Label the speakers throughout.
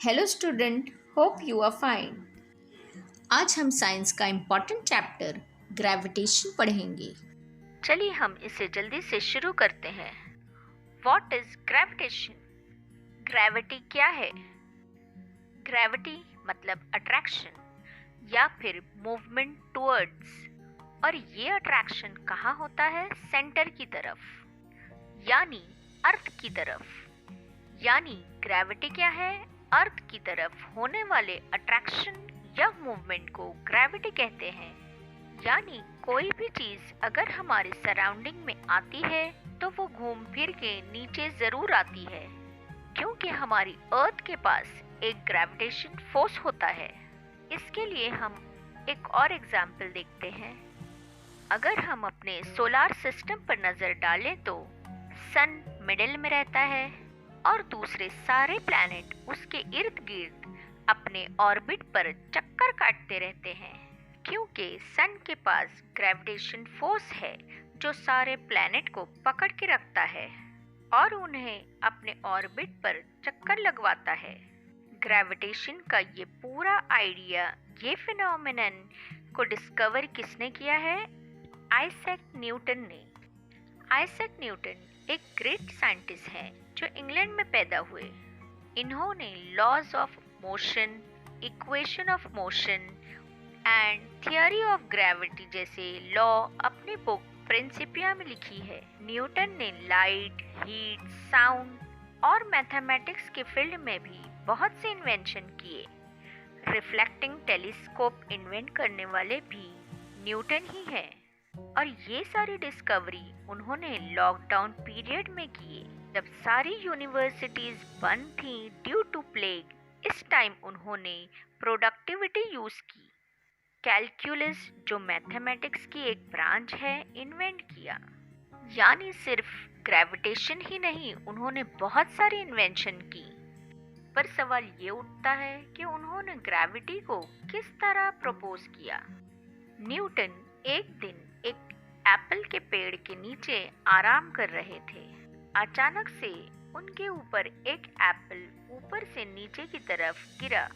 Speaker 1: Hello student, hope you are fine. आज हम science का इम्पोर्टेंट चैप्टर ग्रेविटेशन पढ़ेंगे।
Speaker 2: चलिए हम इसे जल्दी से शुरू करते हैं। What is gravitation? ग्रेविटी क्या है? ग्रेविटी मतलब अट्रैक्शन या फिर मूवमेंट टुवर्ड्स, और ये अट्रैक्शन कहाँ होता है? सेंटर की तरफ, यानी अर्थ की तरफ। यानी ग्रेविटी क्या है? अर्थ की तरफ होने वाले अट्रैक्शन या मूवमेंट को ग्रेविटी कहते हैं। यानी कोई भी चीज अगर हमारे सराउंडिंग में आती है तो वो घूम फिर के नीचे जरूर आती है, क्योंकि हमारी अर्थ के पास एक ग्रेविटेशन फोर्स होता है। इसके लिए हम एक और एग्जाम्पल देखते हैं। अगर हम अपने सोलार सिस्टम पर नजर डालें तो सन मिडिल में रहता है और दूसरे सारे प्लैनेट उसके इर्द गिर्द अपने ऑर्बिट पर चक्कर काटते रहते हैं, क्योंकि सन के पास ग्रेविटेशन फोर्स है जो सारे प्लैनेट को पकड़ के रखता है और उन्हें अपने ऑर्बिट पर चक्कर लगवाता है। ग्रेविटेशन का ये पूरा आइडिया, ये फिनोमेनन को डिस्कवर किसने किया है? आइजैक न्यूटन ने। आइजैक न्यूटन एक ग्रेट साइंटिस्ट हैं जो इंग्लैंड में पैदा हुए। इन्होंने laws of motion, equation of motion and theory of gravity जैसे लॉ अपनी बुक प्रिंसिपिया में लिखी है। न्यूटन ने लाइट, हीट, साउंड और मैथमेटिक्स के फील्ड में भी बहुत से इन्वेंशन किए। रिफ्लेक्टिंग टेलीस्कोप इन्वेंट करने वाले भी न्यूटन ही हैं। और ये सारी डिस्कवरी उन्होंने लॉकडाउन पीरियड में किए, जब सारी यूनिवर्सिटीज बंद थी ड्यू टू प्लेग। इस टाइम उन्होंने प्रोडक्टिविटी यूज की। कैलकुलस, जो मैथमेटिक्स की एक ब्रांच है, इन्वेंट किया। यानी सिर्फ ग्रेविटेशन ही नहीं, उन्होंने बहुत सारी इन्वेंशन की। पर सवाल ये उठता है कि उन्होंने ग्रेविटी को किस तरह प्रपोज किया। न्यूटन एक दिन एक एप्पल के पेड़ के नीचे आराम कर रहे थे। अचानक से उनके ऊपर एक एप्पल ऊपर से नीचे की तरफ गिरा।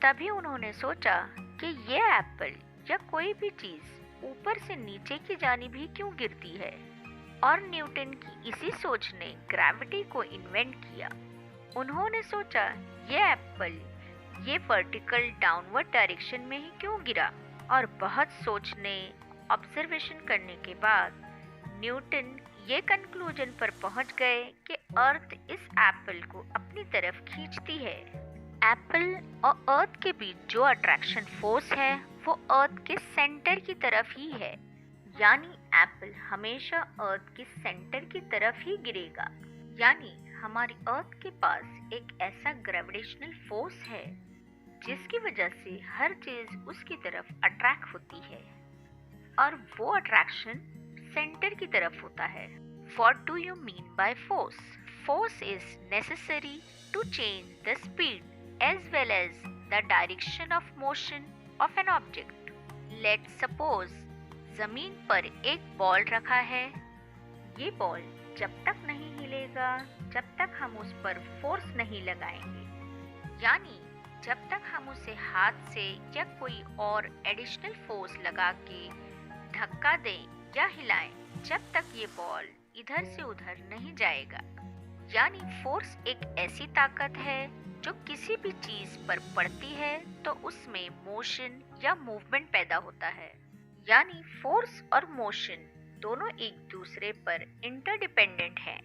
Speaker 2: तभी उन्होंने सोचा कि ये एप्पल या कोई भी चीज ऊपर से नीचे की जानिब ही क्यों गिरती है। और न्यूटन की इसी सोच ने ग्रेविटी को इन्वेंट किया। उन्होंने सोचा ये एप्पल ये वर्टिकल डाउनवर्ड डायरेक्शन में ही क्यों गिरा। और बहुत सोचने, ऑब्जर्वेशन करने के बाद न्यूटन ये कंक्लूजन पर पहुंच गए कि अर्थ इस एप्पल को अपनी तरफ खींचती है। एप्पल और अर्थ के बीच जो अट्रैक्शन फोर्स है वो अर्थ के सेंटर की तरफ ही है। यानी एप्पल हमेशा अर्थ के सेंटर की तरफ ही गिरेगा। यानी हमारी अर्थ के पास एक ऐसा ग्रेविटेशनल फोर्स है जिसकी वजह से हर चीज उसकी तरफ अट्रैक्ट होती है, और वो अट्रैक्शन सेंटर की तरफ होता है। What do you mean by force? Force is necessary to change the speed as well as the direction of motion of an object. Let's suppose जमीन पर एक बॉल रखा है। ये बॉल जब तक नहीं हिलेगा जब तक हम उस पर फोर्स नहीं लगाएंगे। यानी जब तक हम उसे हाथ से या कोई और एडिशनल फोर्स लगा के धक्का दें या हिलाएं, जब तक ये बॉल इधर से उधर नहीं जाएगा। यानी फोर्स एक ऐसी ताकत है जो किसी भी चीज पर पड़ती है तो उसमें मोशन या मूवमेंट पैदा होता है। यानी फोर्स और मोशन दोनों एक दूसरे पर इंटरडिपेंडेंट हैं।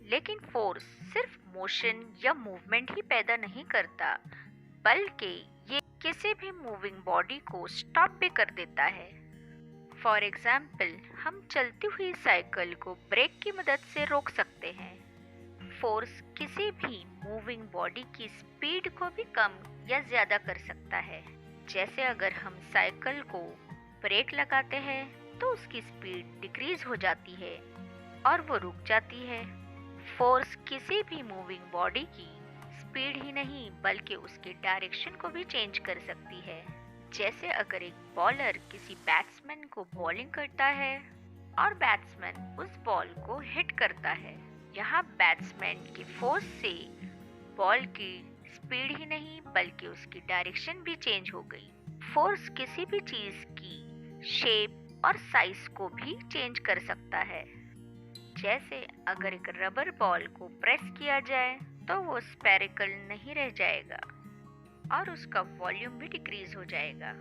Speaker 2: लेकिन फोर्स सिर्फ मोशन या मूवमेंट ही पैदा नहीं करता, बल्कि ये किसी भी मूविंग बॉडी को स्टॉप भी कर देता है। फॉर एग्जाम्पल, हम चलती हुई साइकिल को ब्रेक की मदद से रोक सकते हैं। फोर्स किसी भी मूविंग बॉडी की स्पीड को भी कम या ज्यादा कर सकता है। जैसे अगर हम साइकिल को ब्रेक लगाते हैं तो उसकी स्पीड डिक्रीज हो जाती है और वो रुक जाती है। फोर्स किसी भी मूविंग बॉडी की स्पीड ही नहीं बल्कि उसके डायरेक्शन को भी चेंज कर सकती है। जैसे अगर एक बॉलर किसी बैट्समैन को बॉलिंग करता है और बैट्समैन उस बॉल को हिट करता है, यहाँ बैट्समैन की फोर्स से बॉल की स्पीड ही नहीं बल्कि उसकी डायरेक्शन भी चेंज हो गई। फोर्स किसी भी चीज की शेप और साइज को भी चेंज कर सकता है। जैसे अगर एक रबर बॉल को प्रेस किया जाए तो वो स्फेरिकल नहीं रह जाएगा और उसका वॉल्यूम भी डिक्रीज हो जाएगा।